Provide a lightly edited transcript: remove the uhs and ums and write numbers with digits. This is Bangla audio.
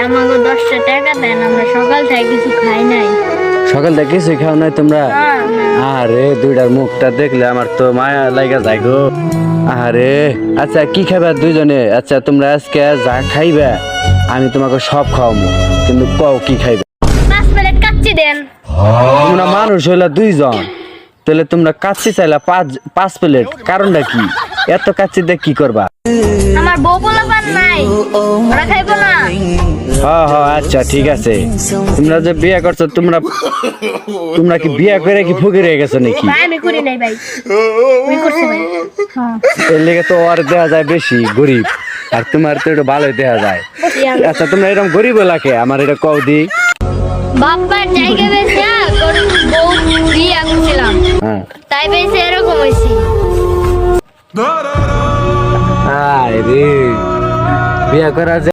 আমাকে 10টা টাকা দেন, আমরা সকাল থেকে কিছু খাই নাই। সকাল থেকে কিছু খাও নাই তোমরা? আরে দুইটার মুখটা দেখলে আমার তো মায়া লাগা যায় গো। আরে আচ্ছা কি খাবে দুইজনে? আচ্ছা তোমরা আজকে যা খাইবে আমি তোমাকে সব খাওয়াবো, কিন্তু কও কি খাইবে? 5 প্লেট কাচ্চি দেন। তোমরা মানুষ হইলা দুইজন, তাহলে তোমরা কাচ্চি চাইলা পাঁচ প্লেট, কারণটা কি? এত কাচ্চি দিয়ে কি করবা? আমার বউ পোলাপান নাই, ওরা খাইবো না। হ্যাঁ হ্যাঁ আচ্ছা ঠিক আছে। তোমরা যে বিয়ে করছো, তোমরা কি বিয়ে করে কি ফকির হয়ে গেছো নাকি? ভাই আমি করি নাই ভাই, আমি করছি ভাই। এর লেগে তো আর দেয়া যায় বেশি গরিব, আর তোমার তো একটু ভালোই দেয়া যায়। আচ্ছা তোমরা এরকম গরিব লাগে আমার এটা কও দি। বাপ্পার জায়গা বেশি বউ বিয়ে করছিলাম, হ্যাঁ তাই বেশি এরকম হয়েছি। আয় রে বিয়ে করা